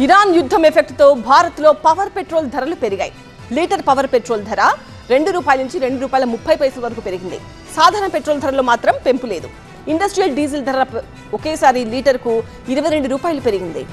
Iran యుద్ధం ఎఫెక్ట్తో భారత్లో power petrol ధరలు పెరిగాయి. లీటర్ పవర్ పెట్రోల్ ధర ₹2 నుంచి ₹2.30 వరకు పెరిగింది. సాధారణ పెట్రోల్ ధరలో మాత్రం పెంపు లేదు. ఇండస్ట్రియల్ డీజిల్ ధర ఒకేసారి లీటర్కు ₹22 పెరిగింది.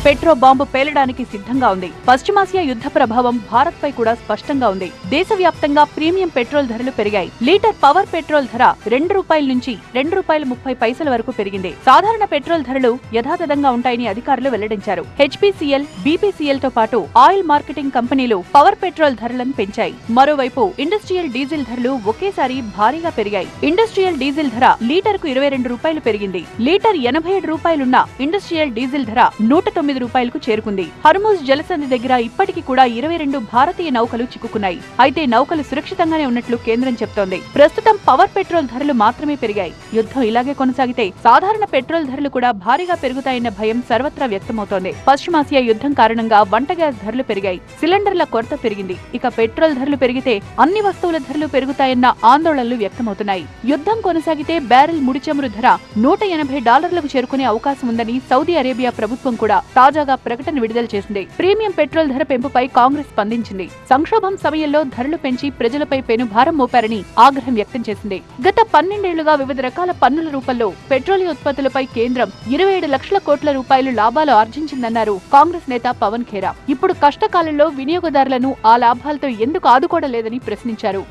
పెట్రో బాంబు పేలడానికి సిద్ధంగా ఉంది. పశ్చిమాసియా యుద్ధ ప్రభావం భారత్ పై కూడా స్పష్టంగా ఉంది. దేశవ్యాప్తంగా ప్రీమియం పెట్రోల్ ధరలు పెరిగాయి. లీటర్ పవర్ పెట్రోల్ ధర ₹2 నుంచి ₹2.30 వరకు పెరిగింది. సాధారణ పెట్రోల్ ధరలు యథాతథంగా ఉంటాయని అధికారులు వెల్లడించారు. హెచ్పీసీఎల్, బీపీసీఎల్ తో పాటు ఆయిల్ మార్కెటింగ్ కంపెనీలు పవర్ పెట్రోల్ ధరలను పెంచాయి. మరోవైపు ఇండస్ట్రియల్ డీజిల్ ధరలు ఒకేసారి భారీగా పెరిగాయి. ఇండస్ట్రియల్ డీజిల్ ధర లీటర్ కు ₹22 పెరిగింది. లీటర్ ₹87 ఉన్న ఇండస్ట్రియల్ డీజిల్ ధర ₹109కు చేరుకుంది. హర్ముజ్ జలసంధి దగ్గర ఇప్పటికీ కూడా 22 భారతీయ నౌకలు చిక్కుకున్నాయి. అయితే నౌకలు సురక్షితంగానే ఉన్నట్లు కేంద్రం చెప్తోంది. ప్రస్తుతం పవర్ పెట్రోల్ ధరలు మాత్రమే పెరిగాయి. యుద్ధం ఇలాగే కొనసాగితే సాధారణ పెట్రోల్ ధరలు కూడా భారీగా పెరుగుతాయన్న భయం సర్వత్రా వ్యక్తమవుతోంది. పశ్చిమాసియా యుద్ధం కారణంగా వంట గ్యాస్ ధరలు పెరిగాయి. సిలిండర్ల కొరత పెరిగింది. ఇక పెట్రోల్ ధరలు పెరిగితే అన్ని వస్తువుల ధరలు పెరుగుతాయన్న ఆందోళనలు వ్యక్తమవుతున్నాయి. యుద్ధం కొనసాగితే బ్యారెల్ ముడి చమురు ధర $180లకు చేరుకునే అవకాశం ఉందని సౌదీ అరేబియా ప్రభుత్వం కూడా తాజాగా ప్రకటన విడుదల చేసింది. ప్రీమియం పెట్రోల్ ధర పెంపుపై కాంగ్రెస్ స్పందించింది. సంక్షోభం సమయంలో ధరలు పెంచి ప్రజలపై పెనుభారం మోపారని ఆగ్రహం వ్యక్తం చేసింది. గత 12 ఏళ్లుగా వివిధ రకాల పన్నుల రూపంలో పెట్రోలియం ఉత్పత్తులపై కేంద్రం 27 లక్షల కోట్ల రూపాయలు లాభాలు ఆర్జించిందన్నారు కాంగ్రెస్ నేత పవన్ ఖేరా. ఇప్పుడు కష్టకాలంలో వినియోగదారులను ఆ లాభాలతో ఎందుకు ఆదుకోవడం లేదని ప్రశ్నించారు.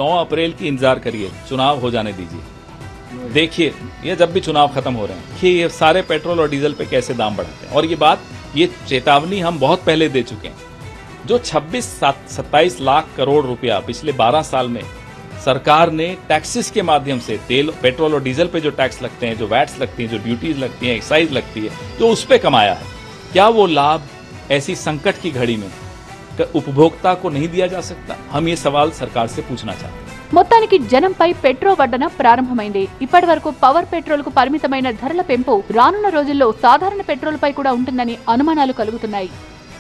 9 अप्रैल की इंतजार करिए, चुनाव हो जाने दीजिए. देखिए ये जब भी चुनाव खत्म हो रहे हैं कि ये सारे पेट्रोल और डीजल पे कैसे दाम बढ़ते हैं, और ये बात, ये चेतावनी हम बहुत पहले दे चुके हैं. जो 26-27 लाख करोड़ रुपया पिछले 12 साल में सरकार ने टैक्सेस के माध्यम से तेल, पेट्रोल और डीजल पे जो टैक्स लगते हैं, जो वैट्स लगती हैं, जो ड्यूटीज लगती हैं, एक्साइज लगती है, जो उस पे कमाया है, क्या वो लाभ ऐसी संकट की घड़ी में उपभोक्ता को नहीं दिया जा सकता? हम ये सवाल सरकार से पूछना चाहते हैं. మొత్తానికి జనంపై పెట్రో వడ్డన ప్రారంభమైంది. ఇప్పటి వరకు పవర్ పెట్రోల్ కు పరిమితమైన ధరల పెంపు రానున్న రోజుల్లో సాధారణ పెట్రోల్ పై కూడా ఉంటుందని అనుమానాలు కలుగుతున్నాయి.